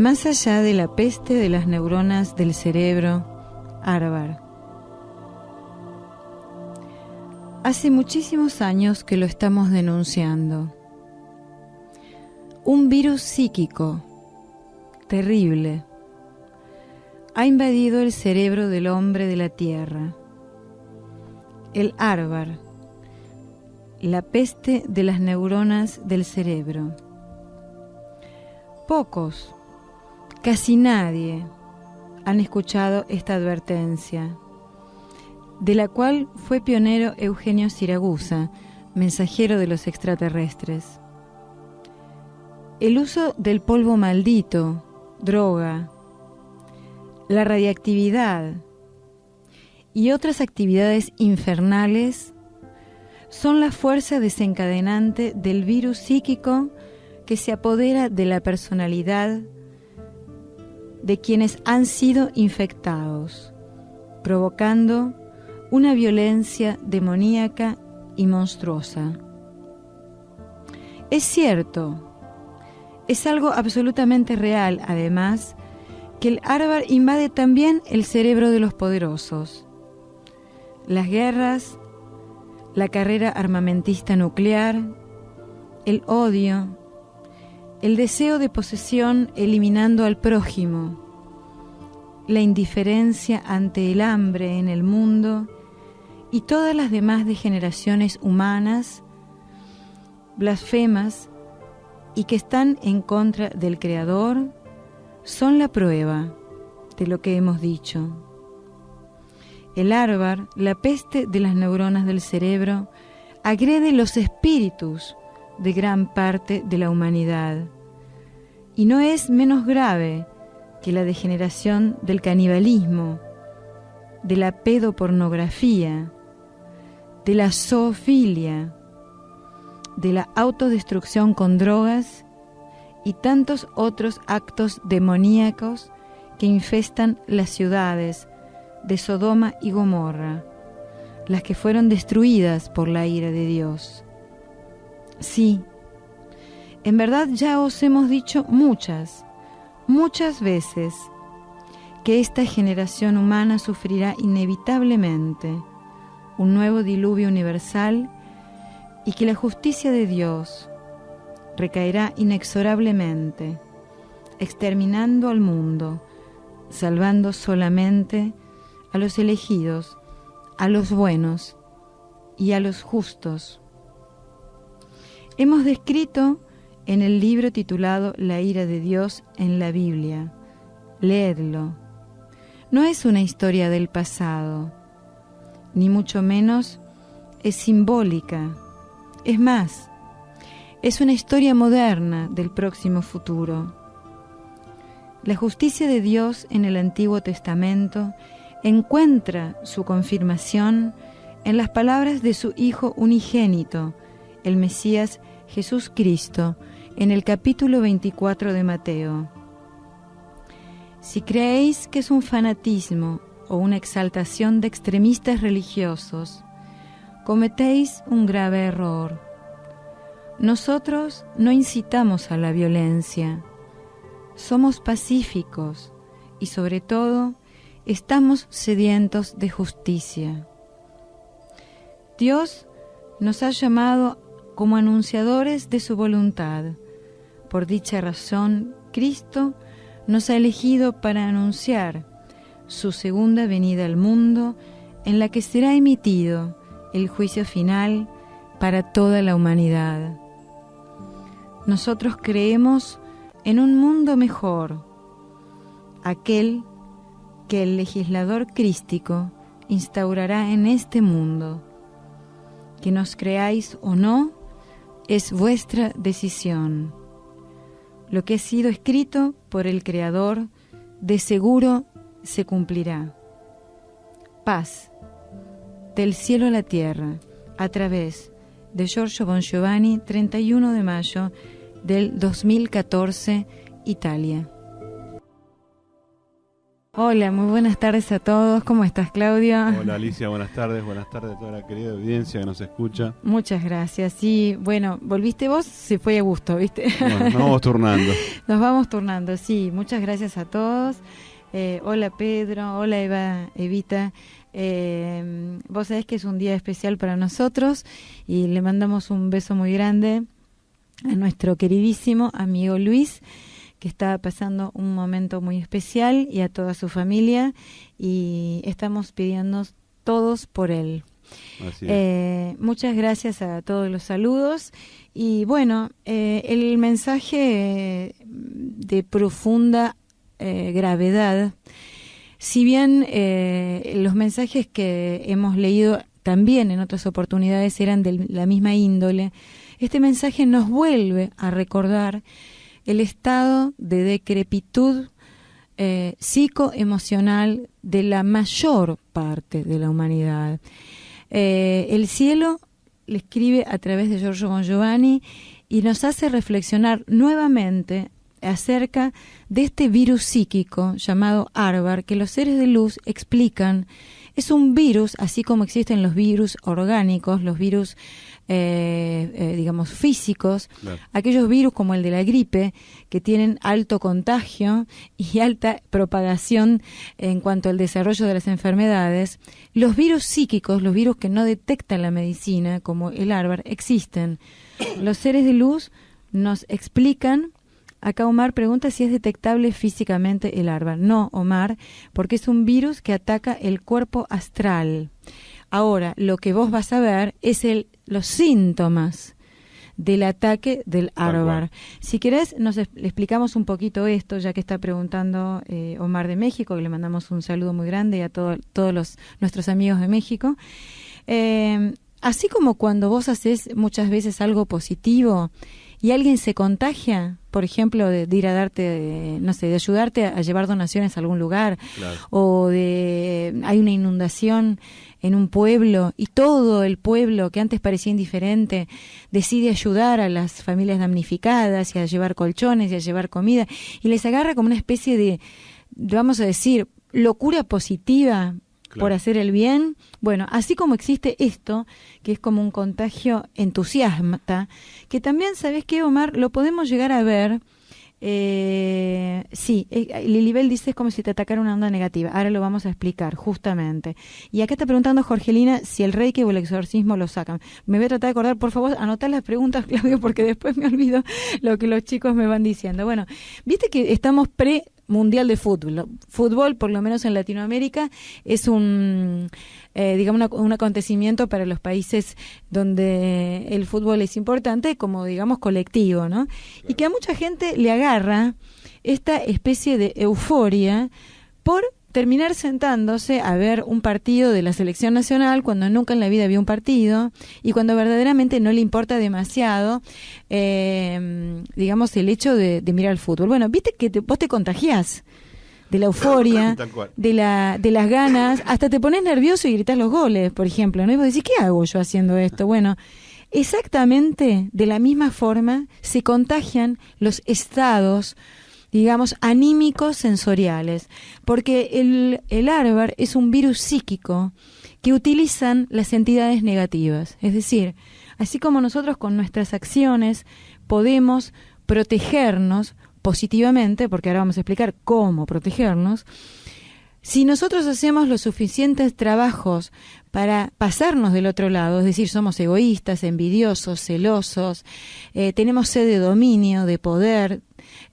Más allá de la peste de las neuronas del cerebro, Harvard. Hace muchísimos años que lo estamos denunciando. Un virus psíquico terrible ha invadido el cerebro del hombre de la Tierra. El Harvard, la peste de las neuronas del cerebro. Pocos, casi nadie, han escuchado esta advertencia, de la cual fue pionero Eugenio Siragusa, mensajero de los extraterrestres. El uso del polvo maldito, droga, la radiactividad y otras actividades infernales son la fuerza desencadenante del virus psíquico que se apodera de la personalidad de quienes han sido infectados, provocando una violencia demoníaca y monstruosa. Es cierto, es algo absolutamente real, además, que el Harvard invade también el cerebro de los poderosos. Las guerras, la carrera armamentista nuclear, el odio, el deseo de posesión eliminando al prójimo, la indiferencia ante el hambre en el mundo y todas las demás degeneraciones humanas, blasfemas y que están en contra del Creador, son la prueba de lo que hemos dicho. El Harvard, la peste de las neuronas del cerebro, agrede los espíritus de gran parte de la humanidad y no es menos grave que la degeneración del canibalismo, de la pedopornografía, de la zoofilia, de la autodestrucción con drogas y tantos otros actos demoníacos que infestan las ciudades de Sodoma y Gomorra, las que fueron destruidas por la ira de Dios. Sí, en verdad ya os hemos dicho muchas veces que esta generación humana sufrirá inevitablemente un nuevo diluvio universal y que la justicia de Dios recaerá inexorablemente, exterminando al mundo, salvando solamente a los elegidos, a los buenos y a los justos. Hemos descrito en el libro titulado La ira de Dios en la Biblia. Leedlo. No es una historia del pasado, ni mucho menos es simbólica. Es más, es una historia moderna del próximo futuro. La justicia de Dios en el Antiguo Testamento encuentra su confirmación en las palabras de su Hijo unigénito, el Mesías Jesús Cristo, en el capítulo 24 de Mateo. Si creéis que es un fanatismo o una exaltación de extremistas religiosos, cometéis un grave error. Nosotros no incitamos a la violencia, somos pacíficos y sobre todo estamos sedientos de justicia. Dios nos ha llamado como anunciadores de su voluntad. Por dicha razón, Cristo nos ha elegido para anunciar su segunda venida al mundo, en la que será emitido el juicio final para toda la humanidad. Nosotros creemos en un mundo mejor, aquel que el legislador crístico instaurará en este mundo. Que nos creáis o no, es vuestra decisión. Lo que ha sido escrito por el Creador, de seguro se cumplirá. Paz, del cielo a la tierra, a través de Giorgio Bongiovanni, 31 de mayo del 2014, Italia. Hola, muy buenas tardes a todos. ¿Cómo estás, Claudio? Hola, Alicia, buenas tardes a toda la querida audiencia que nos escucha. Muchas gracias. Sí, bueno, volviste vos, se fue a gusto, ¿viste? Bueno, nos vamos turnando. Nos vamos turnando, sí. Muchas gracias a todos. Hola, Pedro. Hola, Evita. Vos sabés que es un día especial para nosotros y le mandamos un beso muy grande a nuestro queridísimo amigo Luis, que está pasando un momento muy especial, y a toda su familia, y estamos pidiendo todos por él. Así es. Muchas gracias a todos los saludos, y bueno, el mensaje de profunda gravedad, si bien los mensajes que hemos leído también en otras oportunidades eran de la misma índole, este mensaje nos vuelve a recordar el estado de decrepitud psicoemocional de la mayor parte de la humanidad. El cielo le escribe a través de Giorgio Bongiovanni y nos hace reflexionar nuevamente acerca de este virus psíquico llamado Arvar, que los seres de luz explican. Es un virus, así como existen los virus orgánicos, los virus digamos físicos, claro. Aquellos virus como el de la gripe, que tienen alto contagio y alta propagación en cuanto al desarrollo de las enfermedades. Los virus psíquicos, los virus que no detectan la medicina, como el Arvar, existen. Los seres de luz nos explican. Acá Omar pregunta si es detectable físicamente el Arvar. No, Omar, porque es un virus que ataca el cuerpo astral. Ahora, lo que vos vas a ver es los síntomas del ataque del Arvar. Si querés, le explicamos un poquito esto, ya que está preguntando Omar de México, que le mandamos un saludo muy grande a todos nuestros amigos de México. Así como cuando vos haces muchas veces algo positivo y alguien se contagia, por ejemplo, de ir a darte, no sé, de ayudarte a llevar donaciones a algún lugar, claro. O hay una inundación en un pueblo y todo el pueblo que antes parecía indiferente decide ayudar a las familias damnificadas y a llevar colchones y a llevar comida, y les agarra como una especie de, vamos a decir, locura positiva. Claro. Por hacer el bien. Bueno, así como existe esto, que es como un contagio entusiasta, que también, ¿sabés qué, Omar? Lo podemos llegar a ver. Sí, Lilibel dice es como si te atacara una onda negativa. Ahora lo vamos a explicar, justamente. Y acá está preguntando Jorgelina si el reiki o el exorcismo lo sacan. Me voy a tratar de acordar, por favor, anotá las preguntas, Claudio, porque después me olvido lo que los chicos me van diciendo. Bueno, viste que estamos Mundial de fútbol. Fútbol, por lo menos en Latinoamérica, es digamos un acontecimiento para los países donde el fútbol es importante, como digamos colectivo, ¿no? Claro. Y que a mucha gente le agarra esta especie de euforia por terminar sentándose a ver un partido de la selección nacional cuando nunca en la vida vio un partido y cuando verdaderamente no le importa demasiado, digamos, el hecho de mirar el fútbol. Bueno, viste que vos te contagiás de la euforia, de las ganas, hasta te pones nervioso y gritás los goles, por ejemplo, ¿no? Y vos decís, ¿qué hago yo haciendo esto? Bueno, exactamente de la misma forma se contagian los estados, digamos, anímicos sensoriales, porque el Arvar es un virus psíquico que utilizan las entidades negativas. Es decir, así como nosotros con nuestras acciones podemos protegernos positivamente, porque ahora vamos a explicar cómo protegernos, si nosotros hacemos los suficientes trabajos para pasarnos del otro lado, es decir, somos egoístas, envidiosos, celosos, tenemos sed de dominio, de poder,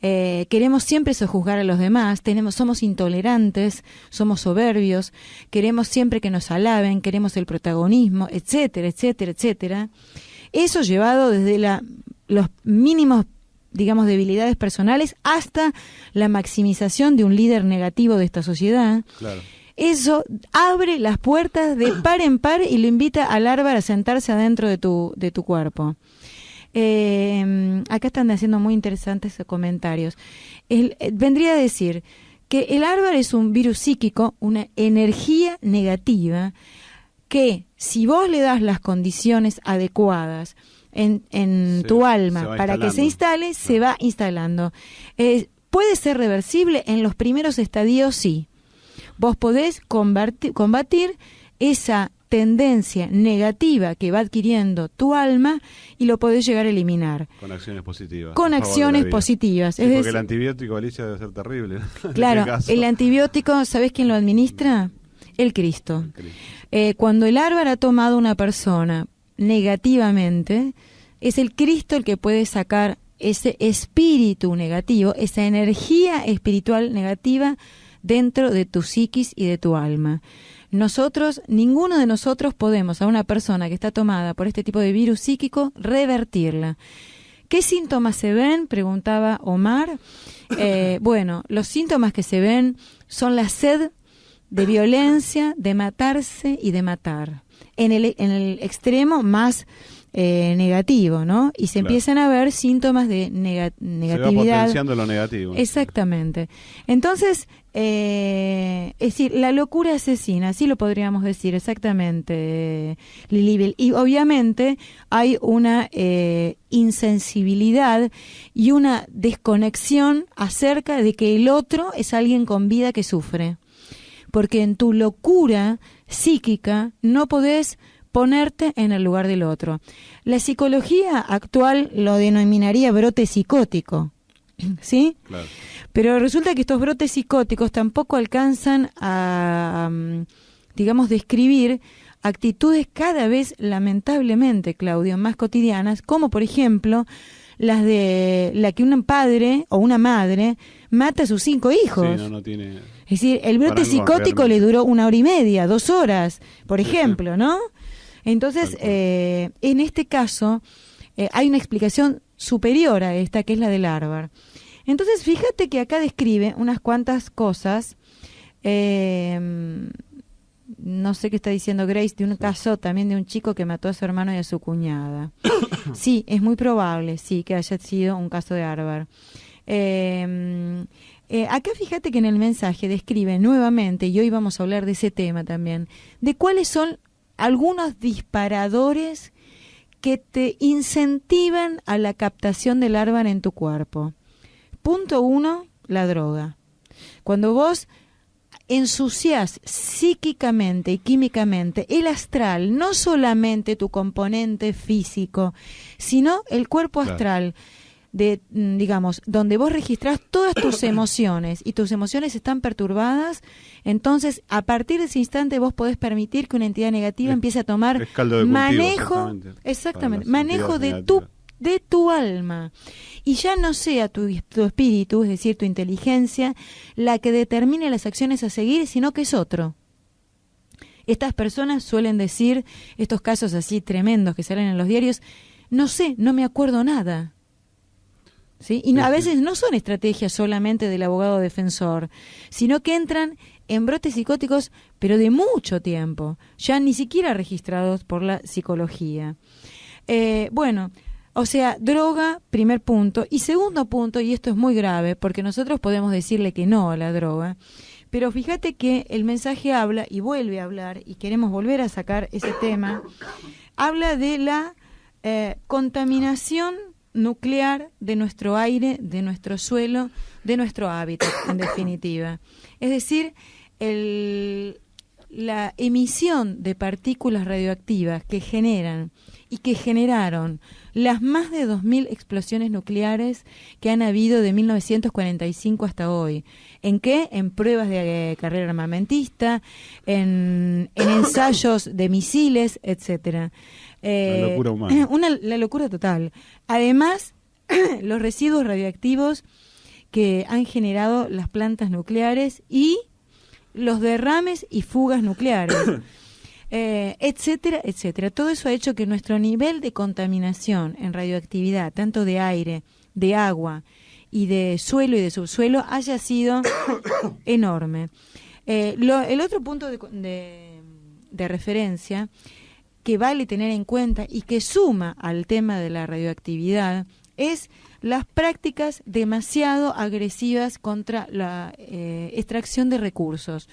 queremos siempre sojuzgar a los demás, somos intolerantes, somos soberbios, queremos siempre que nos alaben, queremos el protagonismo, etcétera, etcétera, etcétera. Eso llevado desde los mínimos, digamos, debilidades personales hasta la maximización de un líder negativo de esta sociedad. Claro. Eso abre las puertas de par en par y lo invita al Arvar a sentarse adentro de tu cuerpo. Acá están haciendo muy interesantes comentarios. Vendría a decir que el Arvar es un virus psíquico, una energía negativa que si vos le das las condiciones adecuadas en tu alma para que se instale, se va instalando. ¿Puede ser reversible? En los primeros estadios sí. vos podés combatir esa tendencia negativa que va adquiriendo tu alma y lo podés llegar a eliminar. Con acciones positivas. Con acciones positivas. Sí, porque el antibiótico, Alicia, debe ser terrible. Claro, el antibiótico, ¿sabés quién lo administra? El Cristo. Cuando el árbol ha tomado a una persona negativamente, es el Cristo el que puede sacar ese espíritu negativo, esa energía espiritual negativa dentro de tu psiquis y de tu alma. Ninguno de nosotros podemos a una persona que está tomada por este tipo de virus psíquico revertirla. ¿Qué síntomas se ven?, preguntaba Omar. Bueno, los síntomas que se ven son la sed de violencia, de matarse y de matar. En el extremo más negativo, ¿no? Y se empiezan a ver síntomas de negatividad. Se va potenciando lo negativo. Exactamente. Entonces, es decir, la locura asesina, así lo podríamos decir exactamente, Lilibel. Y obviamente hay una insensibilidad y una desconexión acerca de que el otro es alguien con vida que sufre. Porque en tu locura psíquica no podés ponerte en el lugar del otro. La psicología actual lo denominaría brote psicótico, ¿sí? Claro. Pero resulta que estos brotes psicóticos tampoco alcanzan a, digamos, describir actitudes cada vez, lamentablemente, Claudio, más cotidianas, como por ejemplo las de la que un padre o una madre mata a sus 5 hijos. Sí, no tiene... Es decir, el brote psicótico le duró 1 hora y media, 2 horas, por ejemplo, ¿no? Entonces, en este caso, hay una explicación superior a esta, que es la del Harvard. Entonces, fíjate que acá describe unas cuantas cosas, no sé qué está diciendo Grace, de un caso también de un chico que mató a su hermano y a su cuñada. Sí, es muy probable, sí, que haya sido un caso de Harvard. Acá fíjate que en el mensaje describe nuevamente, y hoy vamos a hablar de ese tema también, de cuáles son algunos disparadores que te incentivan a la captación del Harvard en tu cuerpo. Punto 1, la droga. Cuando vos ensuciás psíquicamente y químicamente el astral, no solamente tu componente físico, sino el cuerpo astral, de, digamos, donde vos registrás todas tus emociones y tus emociones están perturbadas, entonces a partir de ese instante vos podés permitir que una entidad negativa empiece a tomar manejo, manejo de tu alma, y ya no sea tu espíritu, es decir, tu inteligencia, la que determine las acciones a seguir, sino que es otro. Estas personas suelen decir, estos casos así tremendos que salen en los diarios, no sé, no me acuerdo nada. ¿Sí? Y a veces no son estrategias solamente del abogado defensor, sino que entran en brotes psicóticos, pero de mucho tiempo, ya ni siquiera registrados por la psicología. Bueno, o sea, droga, primer punto. Y segundo punto, y esto es muy grave, porque nosotros podemos decirle que no a la droga, pero fíjate que el mensaje habla, y vuelve a hablar, y queremos volver a sacar ese tema, habla de la contaminación nuclear de nuestro aire, de nuestro suelo, de nuestro hábitat, en definitiva. Es decir, la emisión de partículas radioactivas que generan y que generaron las más de 2.000 explosiones nucleares que han habido de 1945 hasta hoy. ¿En qué? En pruebas de carrera armamentista, en ensayos de misiles, etcétera. La locura humana. La locura total. Además, los residuos radioactivos que han generado las plantas nucleares y los derrames y fugas nucleares, etcétera, etcétera. Todo eso ha hecho que nuestro nivel de contaminación en radioactividad, tanto de aire, de agua y de suelo y de subsuelo, haya sido enorme. El otro punto de referencia que vale tener en cuenta y que suma al tema de la radioactividad es las prácticas demasiado agresivas contra la extracción de recursos.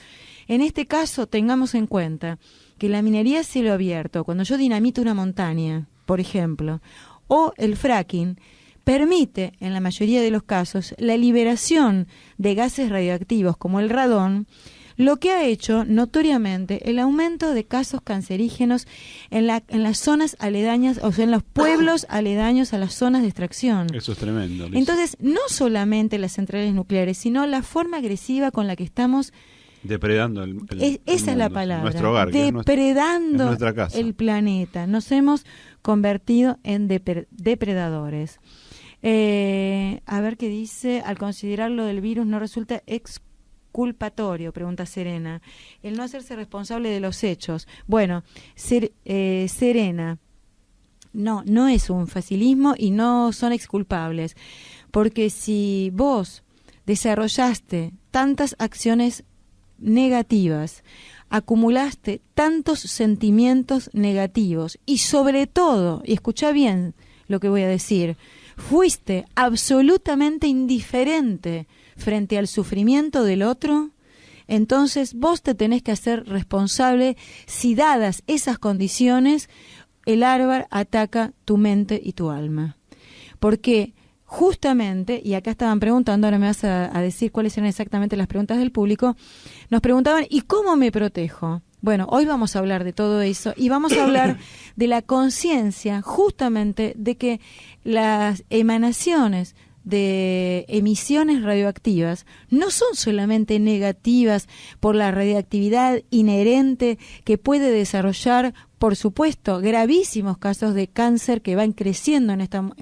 En este caso, tengamos en cuenta que la minería a cielo abierto, cuando yo dinamito una montaña, por ejemplo, o el fracking, permite, en la mayoría de los casos, la liberación de gases radioactivos como el radón, lo que ha hecho notoriamente el aumento de casos cancerígenos en las zonas aledañas, o sea, en los pueblos aledaños a las zonas de extracción. Eso es tremendo, Lisa. Entonces, no solamente las centrales nucleares, sino la forma agresiva con la que estamos depredando esa es la palabra, nuestro hogar, depredando es nuestra casa. El planeta. Nos hemos convertido en depredadores. A ver qué dice. Al considerar lo del virus no resulta exculpatorio, pregunta Serena, el no hacerse responsable de los hechos. Bueno, Serena, no es un facilismo y no son exculpables, porque si vos desarrollaste tantas acciones negativas, acumulaste tantos sentimientos negativos y sobre todo, y escucha bien lo que voy a decir, fuiste absolutamente indiferente frente al sufrimiento del otro, entonces vos te tenés que hacer responsable si, dadas esas condiciones, el árbol ataca tu mente y tu alma. Porque justamente, y acá estaban preguntando, ahora me vas a decir cuáles eran exactamente las preguntas del público, nos preguntaban, ¿y cómo me protejo? Bueno, hoy vamos a hablar de todo eso y vamos a hablar de la conciencia justamente de que las emanaciones de emisiones radioactivas no son solamente negativas por la radioactividad inherente que puede desarrollar, por supuesto, gravísimos casos de cáncer que van creciendo en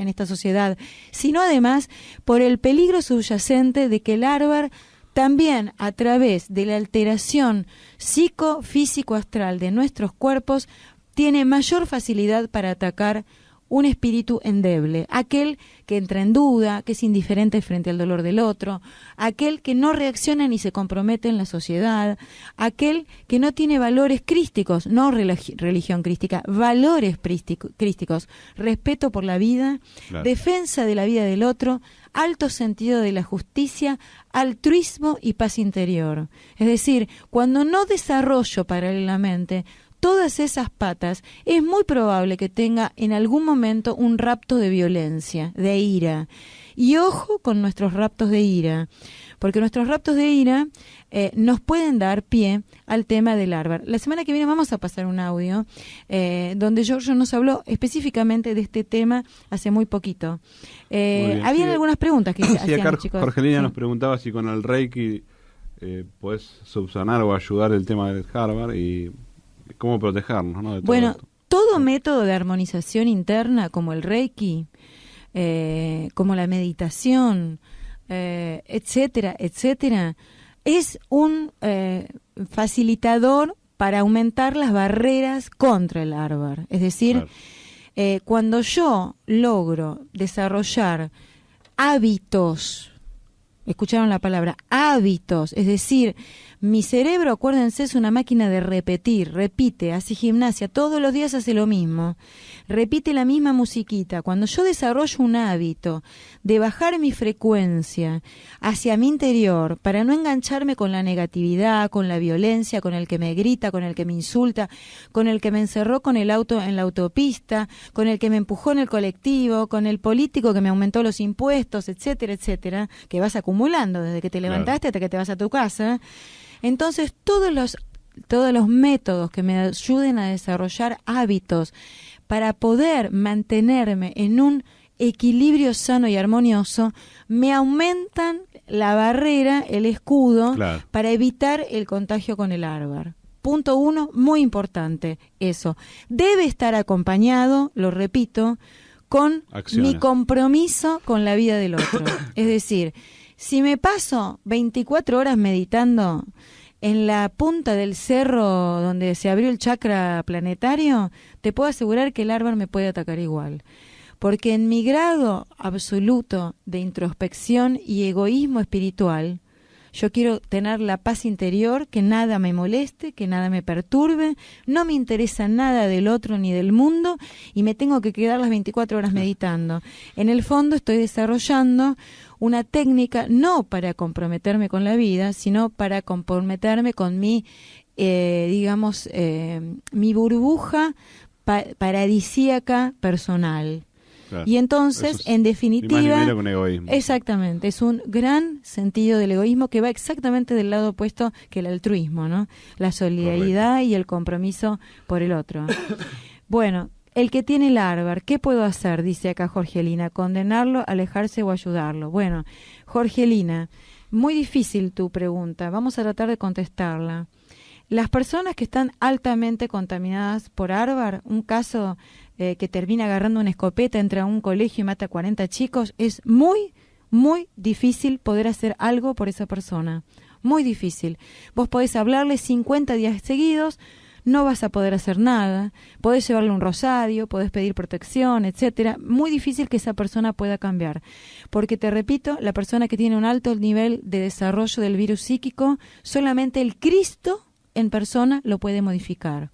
esta sociedad, sino además por el peligro subyacente de que el árbol también, a través de la alteración psicofísico-astral de nuestros cuerpos, tiene mayor facilidad para atacar un espíritu endeble, aquel que entra en duda, que es indiferente frente al dolor del otro, aquel que no reacciona ni se compromete en la sociedad, aquel que no tiene valores crísticos, no religión crística, valores crísticos, respeto por la vida, claro, defensa de la vida del otro, alto sentido de la justicia, altruismo y paz interior. Es decir, cuando no desarrollo paralelamente todas esas patas, es muy probable que tenga en algún momento un rapto de violencia, de ira. Y ojo con nuestros raptos de ira, porque nuestros raptos de ira nos pueden dar pie al tema del árbol. La semana que viene vamos a pasar un audio donde Giorgio nos habló específicamente de este tema hace muy poquito. Habían algunas preguntas que hacían acá los chicos. Jorgelina nos preguntaba si con el Reiki puedes subsanar o ayudar el tema del Harvard y cómo protegernos, ¿no? De todo bueno, esto. Todo método de armonización interna como el Reiki, como la meditación, etcétera, etcétera, es un facilitador para aumentar las barreras contra el árbol. Es decir, claro, cuando yo logro desarrollar hábitos, escucharon la palabra hábitos, es decir, mi cerebro, acuérdense, es una máquina de repetir, repite, hace gimnasia, todos los días hace lo mismo, repite la misma musiquita. Cuando yo desarrollo un hábito de bajar mi frecuencia hacia mi interior para no engancharme con la negatividad, con la violencia, con el que me grita, con el que me insulta, con el que me encerró con el auto en la autopista, con el que me empujó en el colectivo, con el político que me aumentó los impuestos, etcétera, etcétera, que vas acumulando desde que te levantaste hasta que te vas a tu casa. Entonces, todos los métodos que me ayuden a desarrollar hábitos para poder mantenerme en un equilibrio sano y armonioso, me aumentan la barrera, el escudo, claro, para evitar el contagio con el árbol. Punto 1, muy importante, eso. Debe estar acompañado, lo repito, con mi compromiso con la vida del otro. Es decir, si me paso 24 horas meditando en la punta del cerro donde se abrió el chakra planetario, te puedo asegurar que el árbol me puede atacar igual. Porque en mi grado absoluto de introspección y egoísmo espiritual, yo quiero tener la paz interior, que nada me moleste, que nada me perturbe, no me interesa nada del otro ni del mundo y me tengo que quedar las 24 horas meditando. En el fondo estoy desarrollando una técnica no para comprometerme con la vida, sino para comprometerme con mi, mi burbuja paradisíaca personal. Claro. Y entonces, Eso es en definitiva, ni más ni menos que un egoísmo. exactamente, es un gran sentido del egoísmo que va exactamente del lado opuesto que el altruismo, ¿no? La solidaridad y el compromiso por el otro. Bueno, el que tiene el Harvard, ¿qué puedo hacer? Dice acá Jorgelina, condenarlo, alejarse o ayudarlo. Bueno, Jorgelina, muy difícil tu pregunta, vamos a tratar de contestarla. Las personas que están altamente contaminadas por Harvard, un caso que termina agarrando una escopeta, entra a un colegio y mata a 40 chicos, es muy, muy difícil poder hacer algo por esa persona. Muy difícil. Vos podés hablarle 50 días seguidos, no vas a poder hacer nada, podés llevarle un rosario, podés pedir protección, etcétera. Muy difícil que esa persona pueda cambiar. Porque, te repito, la persona que tiene un alto nivel de desarrollo del virus psíquico, solamente el Cristo en persona lo puede modificar.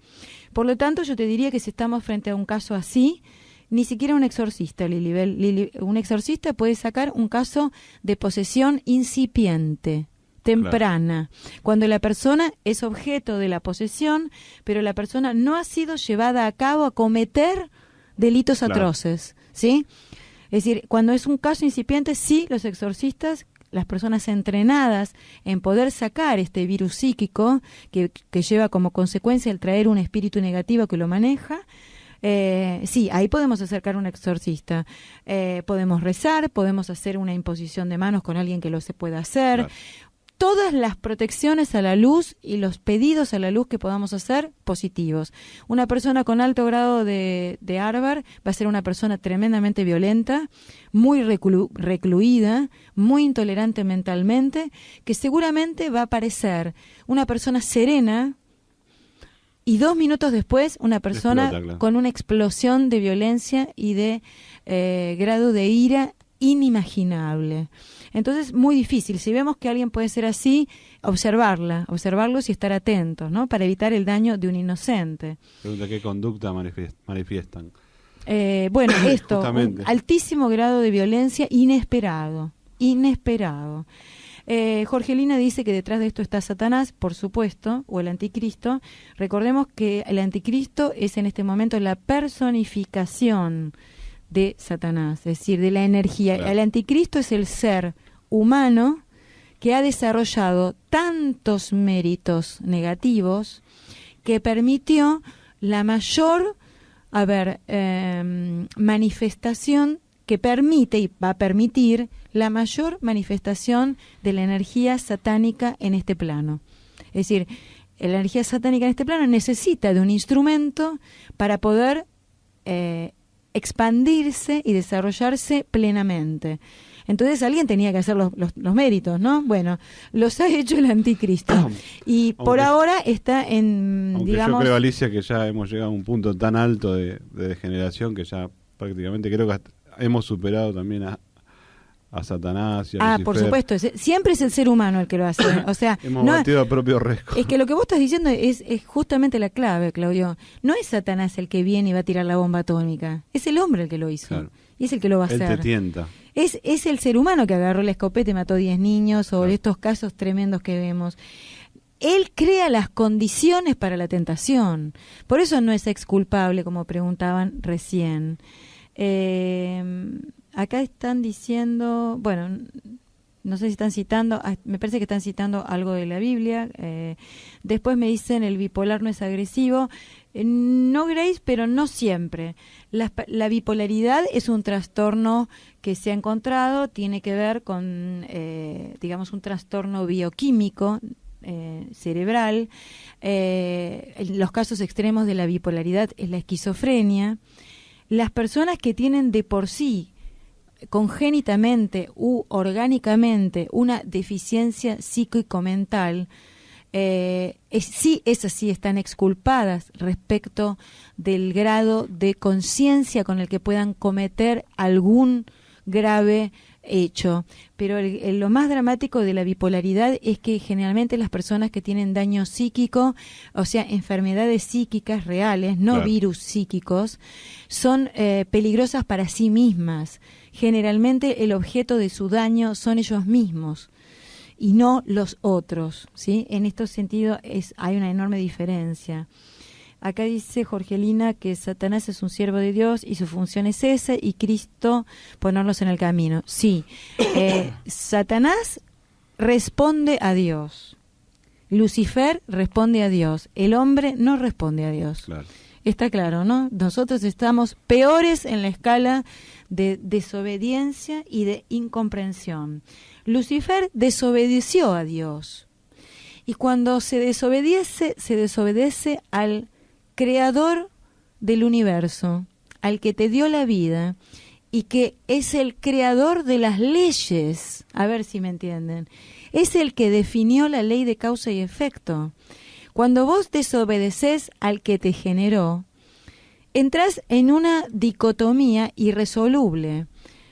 Por lo tanto, yo te diría que si estamos frente a un caso así, ni siquiera un exorcista, Lili, un exorcista puede sacar un caso de posesión incipiente, temprana, cuando la persona es objeto de la posesión, pero la persona no ha sido llevada a cabo a cometer delitos atroces, ¿sí? Es decir, cuando es un caso incipiente, sí, los exorcistas, las personas entrenadas en poder sacar este virus psíquico que lleva como consecuencia el traer un espíritu negativo que lo maneja, sí, ahí podemos acercar un exorcista. Podemos rezar, podemos hacer una imposición de manos con alguien que lo se pueda hacer. Claro. Todas las protecciones a la luz y los pedidos a la luz que podamos hacer, positivos. Una persona con alto grado de Harvard va a ser una persona tremendamente violenta, muy recluida, muy intolerante mentalmente, que seguramente va a parecer una persona serena y 2 minutos después una persona Explota, claro, con una explosión de violencia y de grado de ira inimaginable. Entonces, muy difícil. Si vemos que alguien puede ser así, observarlos y estar atentos, ¿no? Para evitar el daño de un inocente. Pregunta, ¿qué conducta manifiestan? Bueno, esto, Justamente. un altísimo grado de violencia inesperado. Jorgelina dice que detrás de esto está Satanás, por supuesto, o el anticristo. Recordemos que el anticristo es en este momento la personificación de Satanás, es decir, de la energía. Claro. El anticristo es el ser humano que ha desarrollado tantos méritos negativos que permitió la mayor, manifestación, que permite y va a permitir la mayor manifestación de la energía satánica en este plano. Es decir, la energía satánica en este plano necesita de un instrumento para poder expandirse y desarrollarse plenamente. Entonces alguien tenía que hacer los méritos, ¿no? Bueno, los ha hecho el anticristo. Y por ahora está en, aunque digamos... yo creo, Alicia, que ya hemos llegado a un punto tan alto de degeneración que ya prácticamente creo que hemos superado también a Satanás y a Lucifer. por supuesto, siempre es el ser humano el que lo hace. O sea, Hemos batido a propio récord. Es que lo que vos estás diciendo es justamente la clave, Claudio. No es Satanás el que viene y va a tirar la bomba atómica. Es el hombre el que lo hizo. Claro. Y es el que lo va a hacer. Él te tienta. Es el ser humano que agarró la escopeta y mató 10 niños, o estos casos tremendos que vemos. Él crea las condiciones para la tentación. Por eso no es exculpable, como preguntaban recién. Acá están diciendo, bueno, no sé si están citando, me parece que están citando algo de la Biblia. Después me dicen el bipolar no es agresivo. No, Grace, pero no siempre. La bipolaridad es un trastorno que se ha encontrado, tiene que ver con, digamos, un trastorno bioquímico cerebral. Los casos extremos de la bipolaridad es la esquizofrenia. Las personas que tienen de por sí, congénitamente u orgánicamente, una deficiencia psíquico-mental, sí, esas sí están exculpadas respecto del grado de conciencia con el que puedan cometer algún grave hecho. Pero lo más dramático de la bipolaridad es que generalmente las personas que tienen daño psíquico, o sea, enfermedades psíquicas reales, no claro, virus psíquicos, son peligrosas para sí mismas. Generalmente el objeto de su daño son ellos mismos y no los otros, ¿sí? En este sentido hay una enorme diferencia. Acá dice Jorgelina que Satanás es un siervo de Dios y su función es esa, y Cristo ponerlos en el camino. Sí, Satanás responde a Dios. Lucifer responde a Dios. El hombre no responde a Dios. Claro. Está claro, ¿no? Nosotros estamos peores en la escala de desobediencia y de incomprensión. Lucifer desobedeció a Dios. Y cuando se desobedece al creador del universo, al que te dio la vida y que es el creador de las leyes, a ver si me entienden, es el que definió la ley de causa y efecto. Cuando vos desobedeces al que te generó, entras en una dicotomía irresoluble,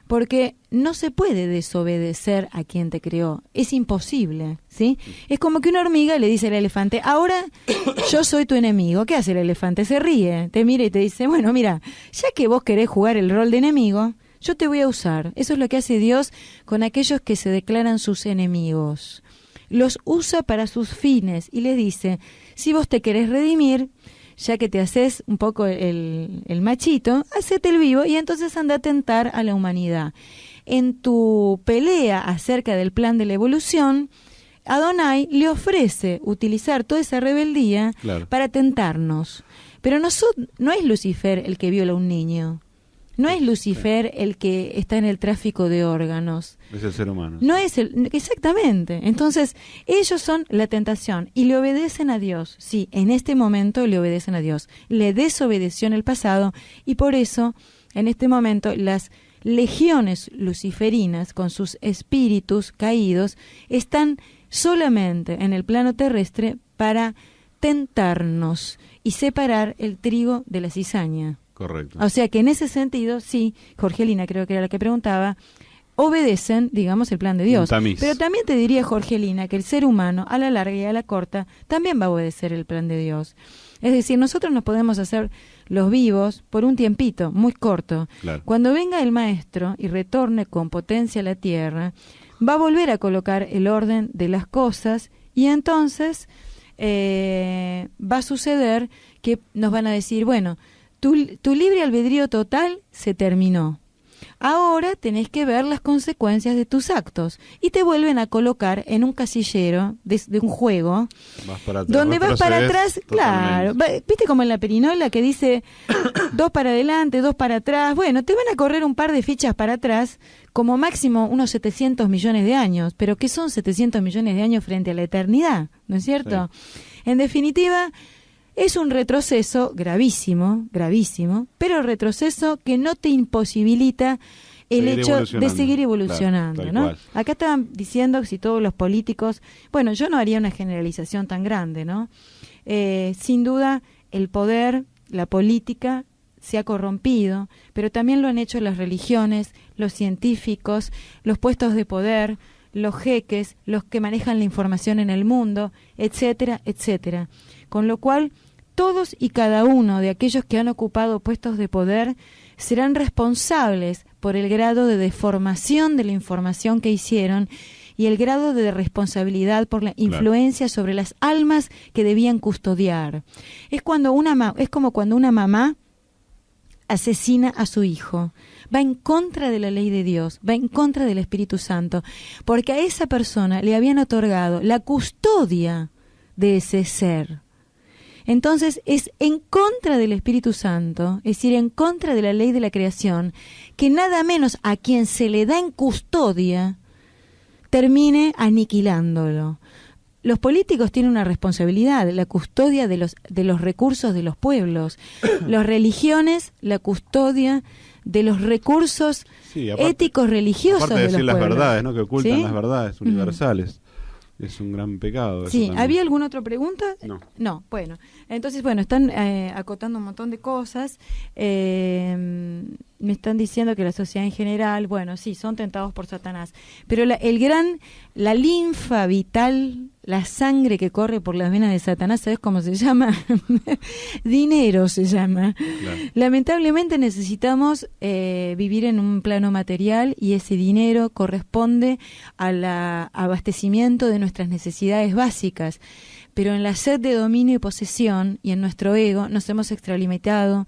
porque no se puede desobedecer a quien te creó, es imposible, ¿sí? Es como que una hormiga le dice al elefante, ahora yo soy tu enemigo. ¿Qué hace el elefante? Se ríe, te mira y te dice, bueno, mira, ya que vos querés jugar el rol de enemigo, yo te voy a usar. Eso es lo que hace Dios con aquellos que se declaran sus enemigos. Los usa para sus fines y les dice, si vos te querés redimir, ya que te haces un poco el machito, hacete el vivo y entonces anda a tentar a la humanidad. En tu pelea acerca del plan de la evolución, Adonai le ofrece utilizar toda esa rebeldía para tentarnos. Pero no es Lucifer el que viola a un niño. No es Lucifer el que está en el tráfico de órganos. Es el ser humano. No es exactamente. Entonces, ellos son la tentación y le obedecen a Dios. Sí, en este momento le obedecen a Dios. Le desobedeció en el pasado y por eso, en este momento, las legiones luciferinas con sus espíritus caídos están solamente en el plano terrestre para tentarnos y separar el trigo de la cizaña. Correcto. O sea que en ese sentido, sí, Jorgelina creo que era la que preguntaba, obedecen, digamos, el plan de Dios. Pero también te diría, Jorgelina, que el ser humano, a la larga y a la corta, también va a obedecer el plan de Dios. Es decir, nosotros nos podemos hacer los vivos por un tiempito, muy corto. Claro. Cuando venga el Maestro y retorne con potencia a la tierra, va a volver a colocar el orden de las cosas y entonces va a suceder que nos van a decir, bueno, tu libre albedrío total se terminó. Ahora tenés que ver las consecuencias de tus actos. Y te vuelven a colocar en un casillero de un juego. Donde vas para atrás, claro. ¿Viste como en la perinola que dice 2 para adelante, 2 para atrás? Bueno, te van a correr un par de fichas para atrás, como máximo unos 700 millones de años. Pero ¿qué son 700 millones de años frente a la eternidad? ¿No es cierto? Sí. En definitiva, es un retroceso gravísimo, pero retroceso que no te imposibilita el hecho de seguir evolucionando, claro, ¿no? Acá estaban diciendo que si todos los políticos, bueno, yo no haría una generalización tan grande, ¿no? Sin duda, el poder, la política se ha corrompido, pero también lo han hecho las religiones, los científicos, los puestos de poder, los jeques, los que manejan la información en el mundo, etcétera, etcétera. Con lo cual, todos y cada uno de aquellos que han ocupado puestos de poder serán responsables por el grado de deformación de la información que hicieron y el grado de responsabilidad por la influencia sobre las almas que debían custodiar. Es como cuando una mamá asesina a su hijo. Va en contra de la ley de Dios, va en contra del Espíritu Santo, porque a esa persona le habían otorgado la custodia de ese ser. Entonces es en contra del Espíritu Santo, es decir, en contra de la ley de la creación, que nada menos a quien se le da en custodia termine aniquilándolo. Los políticos tienen una responsabilidad, la custodia de los recursos de los pueblos. Las religiones, la custodia de los recursos éticos religiosos aparte de los decir las pueblos. Verdades, ¿no? Que ocultan ¿Sí? las verdades universales. Es un gran pecado. Sí, también. ¿había alguna otra pregunta? No, bueno. Entonces, bueno, están acotando un montón de cosas. me están diciendo que la sociedad en general, bueno, sí, son tentados por Satanás, pero la linfa vital, la sangre que corre por las venas de Satanás, ¿sabes cómo se llama? Dinero se llama. Claro. Lamentablemente necesitamos vivir en un plano material y ese dinero corresponde al abastecimiento de nuestras necesidades básicas. Pero en la sed de dominio y posesión y en nuestro ego nos hemos extralimitado.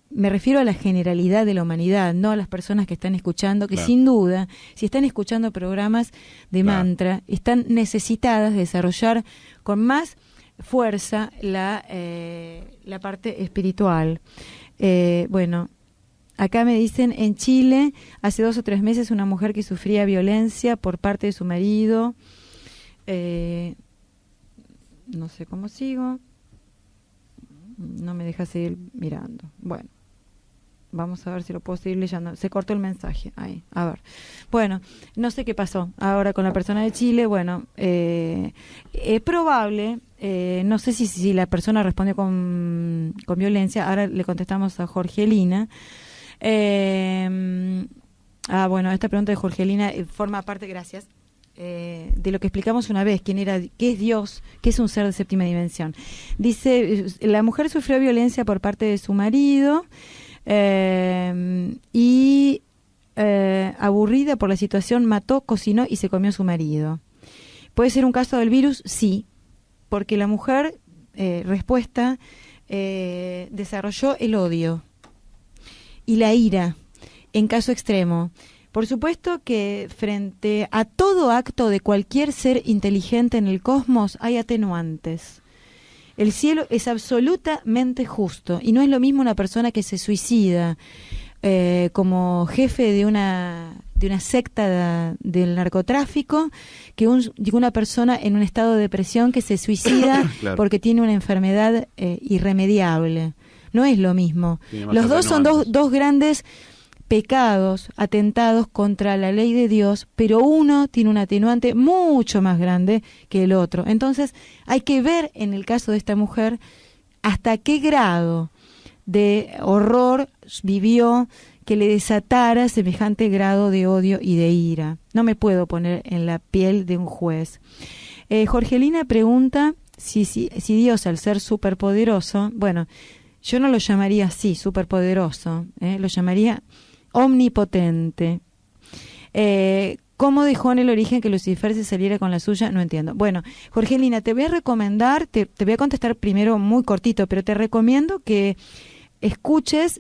Me refiero a la generalidad de la humanidad, no a las personas que están escuchando, que sin duda, si están escuchando programas de mantra, están necesitadas de desarrollar con más fuerza la parte espiritual. Bueno, acá me dicen, en Chile, hace 2 o 3 meses, una mujer que sufría violencia por parte de su marido, no sé cómo sigo, no me deja seguir mirando. Bueno, vamos a ver si lo puedo seguir leyendo. Se cortó el mensaje, ahí, a ver. Bueno, no sé qué pasó ahora con la persona de Chile. Bueno, es probable, no sé si la persona respondió con violencia. Ahora le contestamos a Jorgelina. Bueno, esta pregunta de Jorgelina forma parte, gracias, de lo que explicamos una vez, qué es Dios, qué es un ser de séptima dimensión. Dice, la mujer sufrió violencia por parte de su marido y aburrida por la situación, mató, cocinó y se comió a su marido. ¿Puede ser un caso del virus? Sí, porque la mujer, respuesta, desarrolló el odio y la ira en caso extremo. Por supuesto que frente a todo acto de cualquier ser inteligente en el cosmos hay atenuantes. El cielo es absolutamente justo y no es lo mismo una persona que se suicida como jefe de una secta del narcotráfico que una persona en un estado de depresión que se suicida claro, porque tiene una enfermedad irremediable. No es lo mismo. Los dos son dos grandes pecados, atentados contra la ley de Dios, pero uno tiene un atenuante mucho más grande que el otro. Entonces hay que ver en el caso de esta mujer hasta qué grado de horror vivió que le desatara semejante grado de odio y de ira. No me puedo poner en la piel de un juez. Jorgelina pregunta si Dios, al ser superpoderoso, bueno, yo no lo llamaría así, superpoderoso, lo llamaría omnipotente. ¿Cómo dejó en el origen que Lucifer se saliera con la suya? No entiendo. Bueno, Jorgelina, te voy a recomendar, te voy a contestar primero muy cortito, pero te recomiendo que escuches,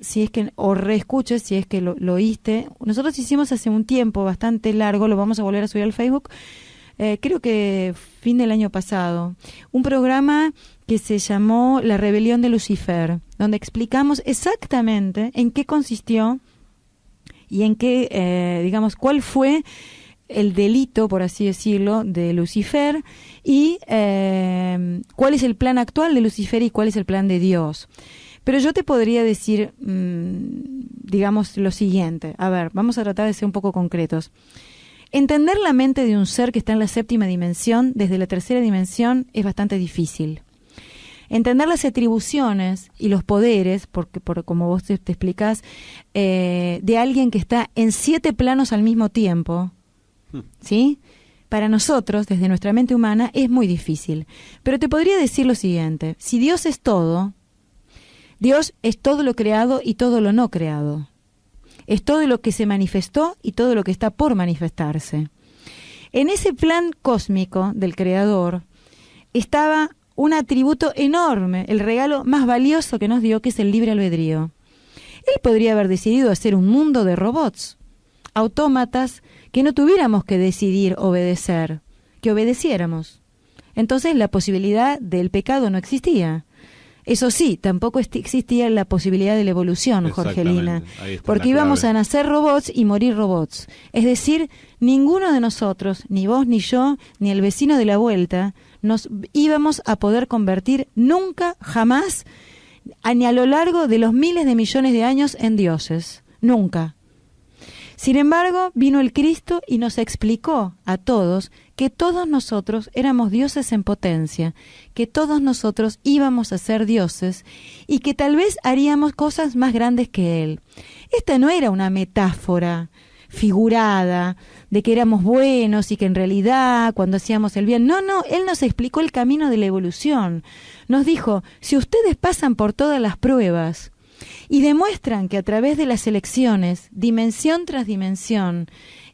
o reescuches, si es que lo oíste. Nosotros hicimos hace un tiempo bastante largo, lo vamos a volver a subir al Facebook, creo que fin del año pasado, un programa que se llamó La Rebelión de Lucifer, donde explicamos exactamente en qué consistió y en qué, digamos, cuál fue el delito, por así decirlo, de Lucifer y cuál es el plan actual de Lucifer y cuál es el plan de Dios. Pero yo te podría decir, digamos, lo siguiente. A ver, vamos a tratar de ser un poco concretos. Entender la mente de un ser que está en la séptima dimensión desde la tercera dimensión es bastante difícil. Entender las atribuciones y los poderes, porque como vos te explicás, de alguien que está en 7 planos al mismo tiempo, ¿sí? Para nosotros, desde nuestra mente humana, es muy difícil. Pero te podría decir lo siguiente: si Dios es todo lo creado y todo lo no creado. Es todo lo que se manifestó y todo lo que está por manifestarse. En ese plan cósmico del Creador estaba un atributo enorme, el regalo más valioso que nos dio, que es el libre albedrío. Él podría haber decidido hacer un mundo de robots, autómatas, que no tuviéramos que decidir obedecer, que obedeciéramos. Entonces la posibilidad del pecado no existía. Eso sí, tampoco existía la posibilidad de la evolución, Jorgelina, porque íbamos a nacer robots y morir robots. Es decir, ninguno de nosotros, ni vos, ni yo, ni el vecino de la vuelta, nos íbamos a poder convertir nunca, jamás, ni a lo largo de los miles de millones de años en dioses. Nunca. Sin embargo, vino el Cristo y nos explicó a todos que todos nosotros éramos dioses en potencia, que todos nosotros íbamos a ser dioses y que tal vez haríamos cosas más grandes que Él. Esta no era una metáfora figurada de que éramos buenos y que en realidad cuando hacíamos el bien, no, Él nos explicó el camino de la evolución. Nos dijo, si ustedes pasan por todas las pruebas y demuestran que a través de las elecciones, dimensión tras dimensión,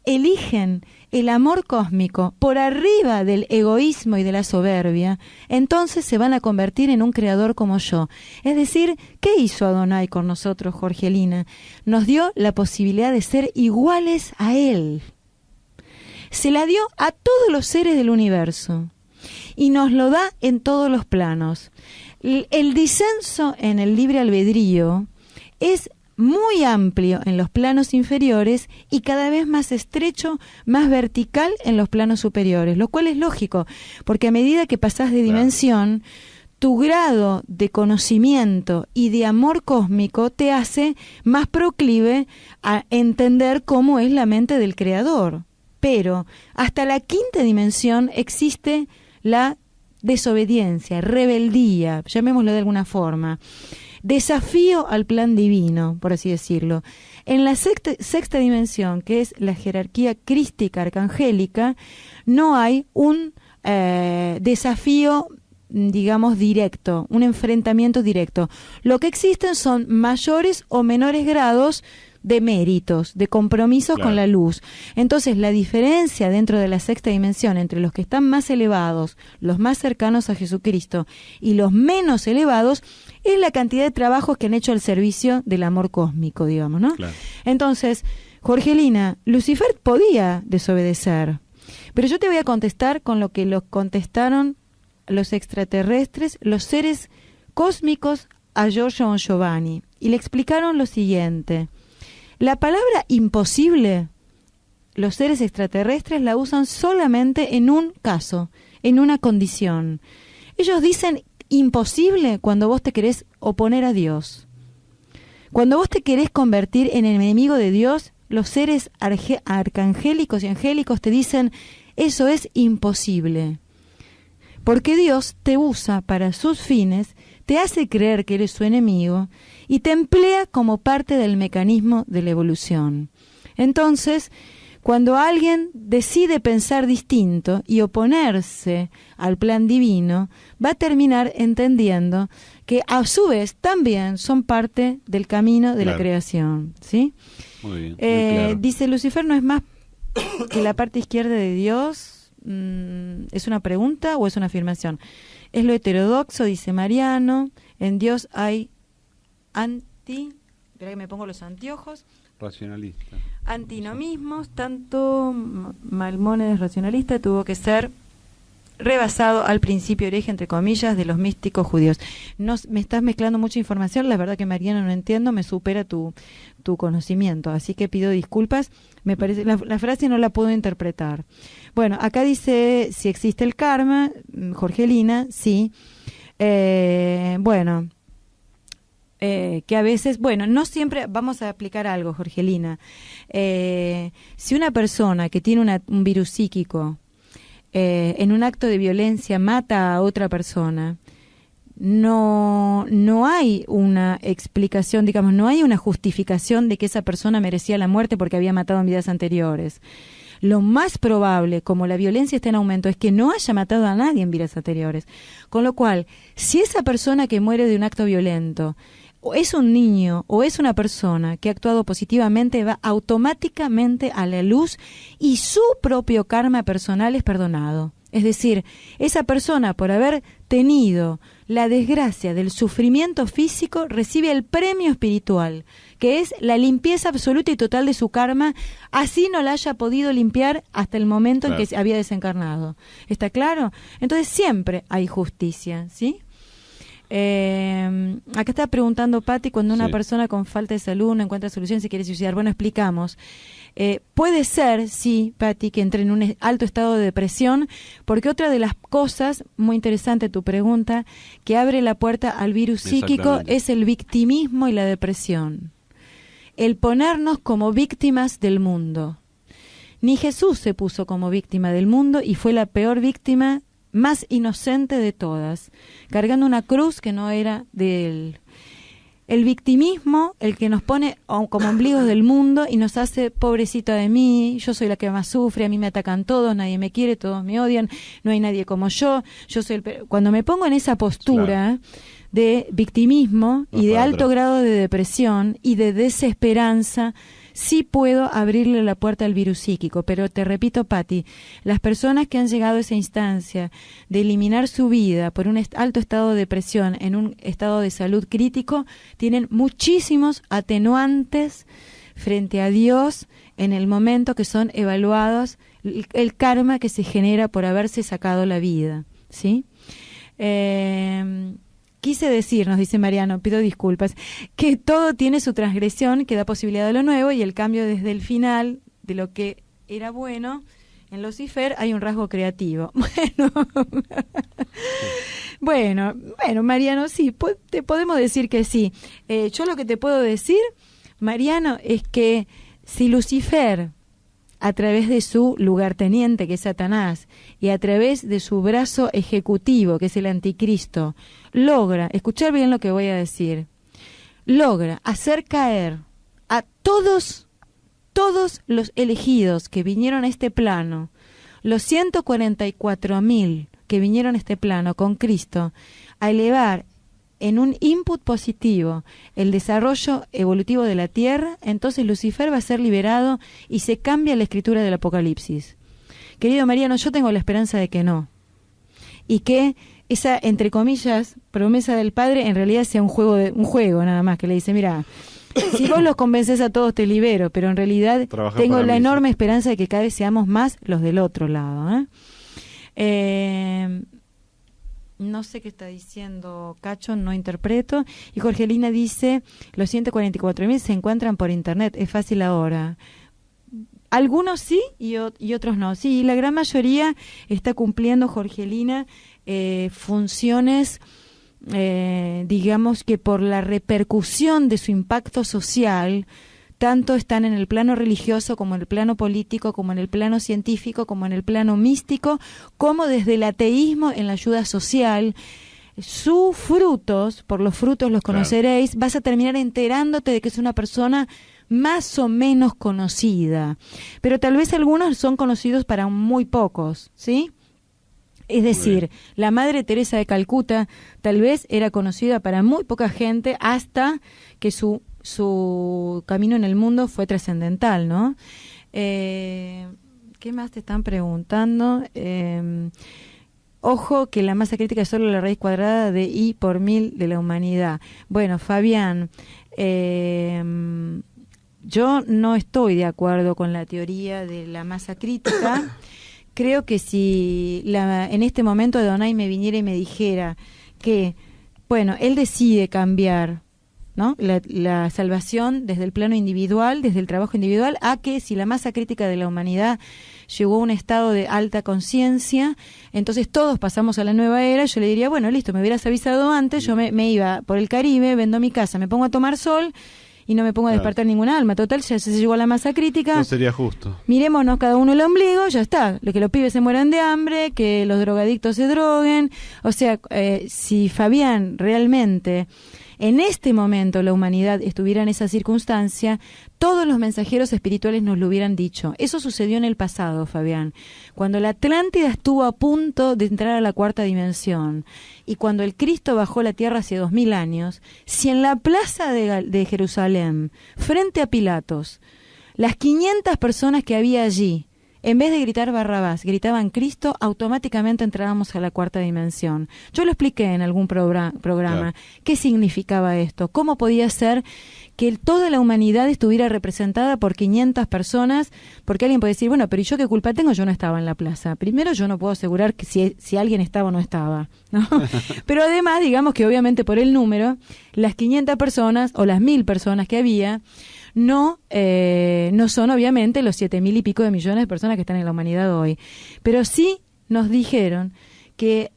eligen el amor cósmico por arriba del egoísmo y de la soberbia, entonces se van a convertir en un creador como yo. Es decir, ¿qué hizo Adonai con nosotros, Jorgelina? Nos dio la posibilidad de ser iguales a Él. Se la dio a todos los seres del universo y nos lo da en todos los planos. El disenso en el libre albedrío es muy amplio en los planos inferiores y cada vez más estrecho, más vertical en los planos superiores, lo cual es lógico, porque a medida que pasás de dimensión, tu grado de conocimiento y de amor cósmico te hace más proclive a entender cómo es la mente del Creador. Pero hasta la quinta dimensión existe la desobediencia, rebeldía, llamémoslo de alguna forma, desafío al plan divino, por así decirlo. En la sexta dimensión, que es la jerarquía crística arcangélica, no hay un desafío, digamos, directo, un enfrentamiento directo. Lo que existen son mayores o menores grados de méritos, de compromisos con la luz. Entonces, la diferencia dentro de la sexta dimensión entre los que están más elevados, los más cercanos a Jesucristo, y los menos elevados, es la cantidad de trabajos que han hecho al servicio del amor cósmico, digamos, ¿no? Claro. Entonces, Jorgelina, Lucifer podía desobedecer, pero yo te voy a contestar con lo que los contestaron los extraterrestres, los seres cósmicos a Giorgio Bon Giovanni, y le explicaron lo siguiente. La palabra imposible, los seres extraterrestres la usan solamente en un caso, en una condición. Ellos dicen imposible cuando vos te querés oponer a Dios. Cuando vos te querés convertir en enemigo de Dios, los seres arcangélicos y angélicos te dicen, eso es imposible. Porque Dios te usa para sus fines, te hace creer que eres su enemigo y te emplea como parte del mecanismo de la evolución. Entonces, cuando alguien decide pensar distinto y oponerse al plan divino, va a terminar entendiendo que a su vez también son parte del camino de la creación, ¿sí? Muy bien, muy claro. Dice, Lucifer no es más que la parte izquierda de Dios. ¿Es una pregunta o es una afirmación? Es lo heterodoxo, dice Mariano. En Dios hay espera que me pongo los anteojos. Racionalista. Antinomismos, tanto Maimónides racionalista tuvo que ser rebasado al principio origen, entre comillas, de los místicos judíos. No, me estás mezclando mucha información, la verdad que Mariano no entiendo, me supera tu conocimiento, así que pido disculpas, me parece la frase no la puedo interpretar. Bueno, acá dice si existe el karma, Jorgelina, sí. Bueno, que a veces, bueno, no siempre, vamos a aplicar algo, Jorgelina. Si una persona que tiene un virus psíquico en un acto de violencia mata a otra persona, no hay una explicación, digamos, no hay una justificación de que esa persona merecía la muerte porque había matado en vidas anteriores. Lo más probable, como la violencia está en aumento, es que no haya matado a nadie en vidas anteriores. Con lo cual, si esa persona que muere de un acto violento o es un niño o es una persona que ha actuado positivamente, va automáticamente a la luz y su propio karma personal es perdonado. Es decir, esa persona, por haber tenido la desgracia del sufrimiento físico, recibe el premio espiritual, que es la limpieza absoluta y total de su karma, así no la haya podido limpiar hasta el momento en que se había desencarnado. ¿Está claro? Entonces siempre hay justicia, ¿sí? Acá está preguntando Patti, cuando una persona con falta de salud no encuentra solución, se quiere suicidar. Bueno, explicamos. Puede ser, sí, Patti, que entre en un alto estado de depresión, porque otra de las cosas, muy interesante tu pregunta, que abre la puerta al virus psíquico es el victimismo y la depresión. el ponernos como víctimas del mundo. Ni Jesús se puso como víctima del mundo y fue la peor víctima, más inocente de todas, cargando una cruz que no era de él. El victimismo, el que nos pone como ombligos del mundo y nos hace pobrecita de mí, yo soy la que más sufre, a mí me atacan todos, nadie me quiere, todos me odian, no hay nadie como yo soy cuando me pongo en esa postura de victimismo y de alto grado de depresión y de desesperanza, sí puedo abrirle la puerta al virus psíquico, pero te repito, Pati, las personas que han llegado a esa instancia de eliminar su vida por un alto estado de depresión en un estado de salud crítico, tienen muchísimos atenuantes frente a Dios en el momento que son evaluados el karma que se genera por haberse sacado la vida, ¿sí? Quise decir, nos dice Mariano, pido disculpas, que todo tiene su transgresión, que da posibilidad de lo nuevo y el cambio desde el final de lo que era bueno. En Lucifer hay un rasgo creativo. Bueno, Mariano, sí, te podemos decir que sí. Yo lo que te puedo decir, Mariano, es que si Lucifer, a través de su lugarteniente, que es Satanás, y a través de su brazo ejecutivo, que es el anticristo, logra, escuchar bien lo que voy a decir, logra hacer caer a todos los elegidos que vinieron a este plano, los 144.000 que vinieron a este plano con Cristo, a elevar en un input positivo el desarrollo evolutivo de la Tierra, entonces Lucifer va a ser liberado y se cambia la escritura del Apocalipsis. Querido Mariano, yo tengo la esperanza de que no. Y que esa, entre comillas, promesa del Padre en realidad sea un juego nada más, que le dice, mira, si vos los convences a todos te libero, pero en realidad tengo la enorme esperanza de que cada vez seamos más los del otro lado. No sé qué está diciendo Cacho, no interpreto. Y Jorgelina dice, los 144.000 se encuentran por internet, es fácil ahora. Algunos sí y otros no. Sí, la gran mayoría está cumpliendo, Jorgelina, funciones, digamos que por la repercusión de su impacto social, tanto están en el plano religioso como en el plano político, como en el plano científico, como en el plano místico, como desde el ateísmo en la ayuda social. Sus frutos, por los frutos los conoceréis, vas a terminar enterándote de que es una persona más o menos conocida, pero tal vez algunos son conocidos para muy pocos, ¿sí? Es decir, la Madre Teresa de Calcuta tal vez era conocida para muy poca gente hasta que su camino en el mundo fue trascendental, ¿no? ¿Qué más te están preguntando? Ojo que la masa crítica es solo la raíz cuadrada de I por 1000 de la humanidad. Bueno, Fabián, yo no estoy de acuerdo con la teoría de la masa crítica. Creo que si en este momento Adonai me viniera y me dijera que, bueno, él decide cambiar, ¿no?, la salvación desde el plano individual, desde el trabajo individual, a que si la masa crítica de la humanidad llegó a un estado de alta conciencia, entonces todos pasamos a la nueva era, yo le diría, bueno, listo, me hubieras avisado antes, yo me iba por el Caribe, vendo mi casa, me pongo a tomar sol y no me pongo a despertar ninguna alma. Total, ya se llegó a la masa crítica. No sería justo. Mirémonos cada uno el ombligo, ya está. Que los pibes se mueran de hambre, que los drogadictos se droguen. O sea, si Fabián realmente en este momento la humanidad estuviera en esa circunstancia, todos los mensajeros espirituales nos lo hubieran dicho. Eso sucedió en el pasado, Fabián, cuando la Atlántida estuvo a punto de entrar a la cuarta dimensión y cuando el Cristo bajó la tierra hace 2000 años, si en la plaza de Jerusalén, frente a Pilatos, las 500 personas que había allí, en vez de gritar Barrabás, gritaban Cristo, automáticamente entrábamos a la cuarta dimensión. Yo lo expliqué en algún programa. Claro. ¿Qué significaba esto? ¿Cómo podía ser que toda la humanidad estuviera representada por 500 personas? Porque alguien puede decir, bueno, pero ¿y yo qué culpa tengo? Yo no estaba en la plaza. Primero, yo no puedo asegurar que si alguien estaba o no estaba, ¿no? Pero además, digamos que obviamente por el número, las 500 personas o las 1000 personas que había, no son obviamente los 7.000 y pico de millones de personas que están en la humanidad hoy, pero sí nos dijeron que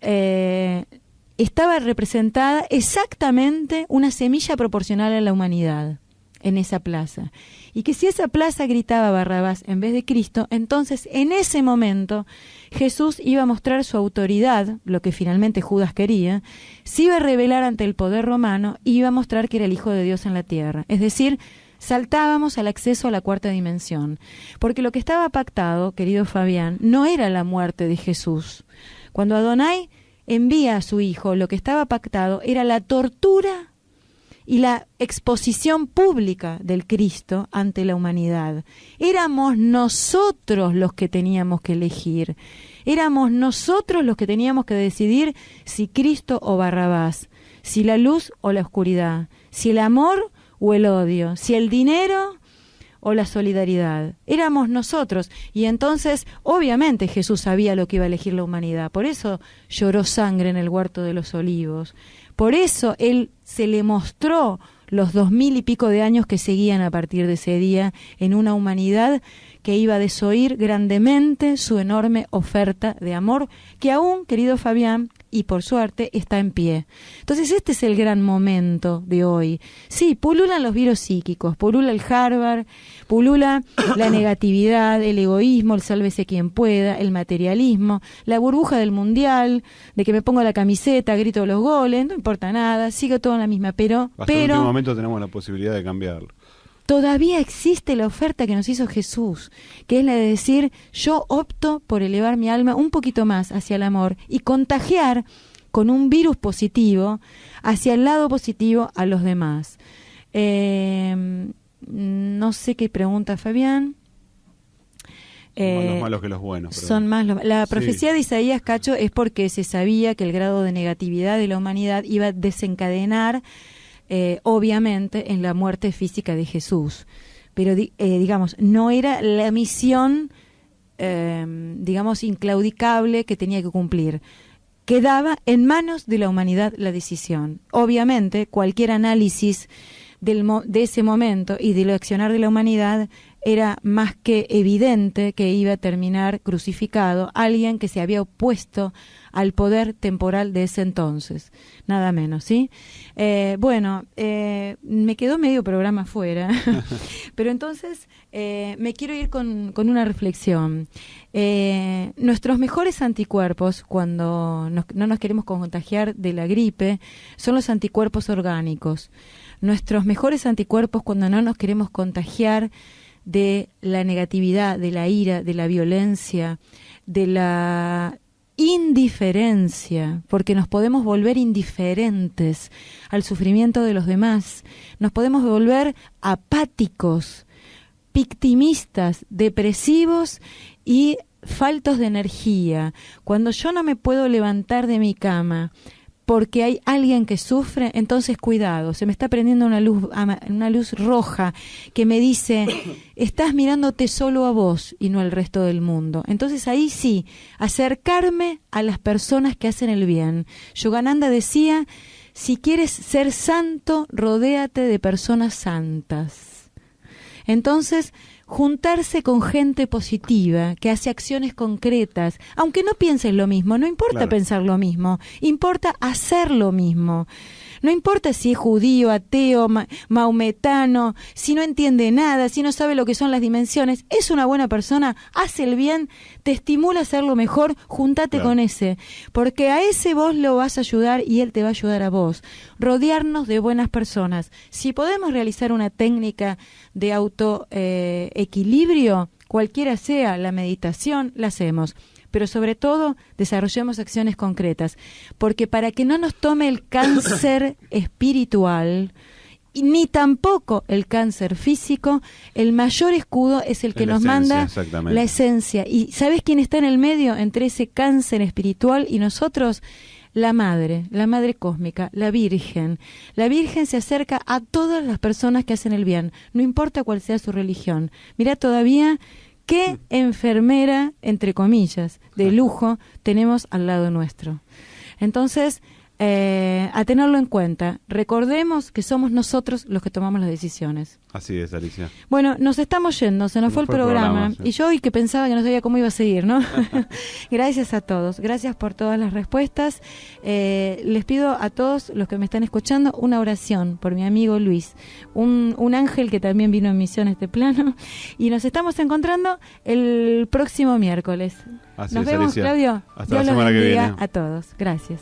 estaba representada exactamente una semilla proporcional a la humanidad. en esa plaza. Y que si esa plaza gritaba Barrabás en vez de Cristo, entonces en ese momento Jesús iba a mostrar su autoridad, lo que finalmente Judas quería, se iba a revelar ante el poder romano y iba a mostrar que era el Hijo de Dios en la tierra. Es decir, saltábamos al acceso a la cuarta dimensión. Porque lo que estaba pactado, querido Fabián, no era la muerte de Jesús. Cuando Adonai envía a su Hijo, lo que estaba pactado era la tortura y la exposición pública del Cristo ante la humanidad. Éramos nosotros los que teníamos que elegir. Éramos nosotros los que teníamos que decidir si Cristo o Barrabás, si la luz o la oscuridad, si el amor o el odio, si el dinero o la solidaridad. Éramos nosotros. Y entonces, obviamente, Jesús sabía lo que iba a elegir la humanidad. Por eso lloró sangre en el huerto de los olivos. Por eso Él se le mostró los 2000 y pico de años que seguían a partir de ese día en una humanidad que iba a desoír grandemente su enorme oferta de amor, que aún, querido Fabián, y por suerte, está en pie. Entonces este es el gran momento de hoy. Sí, pululan los virus psíquicos, pulula el Harvard, pulula la negatividad, el egoísmo, el sálvese quien pueda, el materialismo, la burbuja del mundial, de que me pongo la camiseta, grito los goles, no importa nada, sigue todo en la misma, pero hasta el último momento tenemos la posibilidad de cambiarlo. Todavía existe la oferta que nos hizo Jesús, que es la de decir, yo opto por elevar mi alma un poquito más hacia el amor y contagiar con un virus positivo hacia el lado positivo a los demás. No sé qué pregunta Fabián. Son más malos que los buenos. Son más la profecía de Isaías, Cacho, es porque se sabía que el grado de negatividad de la humanidad iba a desencadenar obviamente en la muerte física de Jesús, pero digamos, no era la misión digamos inclaudicable que tenía que cumplir. Quedaba en manos de la humanidad la decisión. Obviamente cualquier análisis de ese momento y del accionar de la humanidad era más que evidente que iba a terminar crucificado alguien que se había opuesto al poder temporal de ese entonces, nada menos, ¿sí? Me quedó medio programa fuera, pero entonces me quiero ir con una reflexión. Nuestros mejores anticuerpos, cuando no nos queremos contagiar de la gripe, son los anticuerpos orgánicos. Nuestros mejores anticuerpos, cuando no nos queremos contagiar de la negatividad, de la ira, de la violencia, de la indiferencia, porque nos podemos volver indiferentes al sufrimiento de los demás, nos podemos volver apáticos, victimistas, depresivos y faltos de energía. Cuando yo no me puedo levantar de mi cama porque hay alguien que sufre, entonces cuidado, se me está prendiendo una luz roja que me dice, estás mirándote solo a vos y no al resto del mundo. Entonces ahí sí, acercarme a las personas que hacen el bien. Yogananda decía, si quieres ser santo, rodéate de personas santas. Entonces, juntarse con gente positiva, que hace acciones concretas, aunque no pienses lo mismo, no importa claro. Pensar lo mismo, importa hacer lo mismo. No importa si es judío, ateo, maometano, si no entiende nada, si no sabe lo que son las dimensiones, es una buena persona, hace el bien, te estimula a hacerlo mejor, juntate claro. Con ese, porque a ese vos lo vas a ayudar y él te va a ayudar a vos. Rodearnos de buenas personas. Si podemos realizar una técnica de autoequilibrio, cualquiera sea la meditación, la hacemos. Pero sobre todo desarrollemos acciones concretas, porque para que no nos tome el cáncer espiritual ni tampoco el cáncer físico, el mayor escudo es el que nos manda la esencia. ¿Y sabes quién está en el medio entre ese cáncer espiritual y nosotros? La madre cósmica, la Virgen. La Virgen se acerca a todas las personas que hacen el bien, no importa cuál sea su religión. Mirá todavía qué enfermera, entre comillas, de lujo tenemos al lado nuestro. Entonces, a tenerlo en cuenta. Recordemos que somos nosotros los que tomamos las decisiones. Así es, Alicia. Bueno, nos estamos yendo, se nos fue el programa. Sí. Y yo hoy que pensaba que no sabía cómo iba a seguir, ¿no? Gracias a todos, gracias por todas las respuestas. Les pido a todos los que me están escuchando una oración por mi amigo Luis, un ángel que también vino en misión a este plano. Y nos estamos encontrando el próximo miércoles. Así Nos es, vemos, Alicia. Claudio. Hasta Dios la semana los que bendiga viene. a todos. Gracias.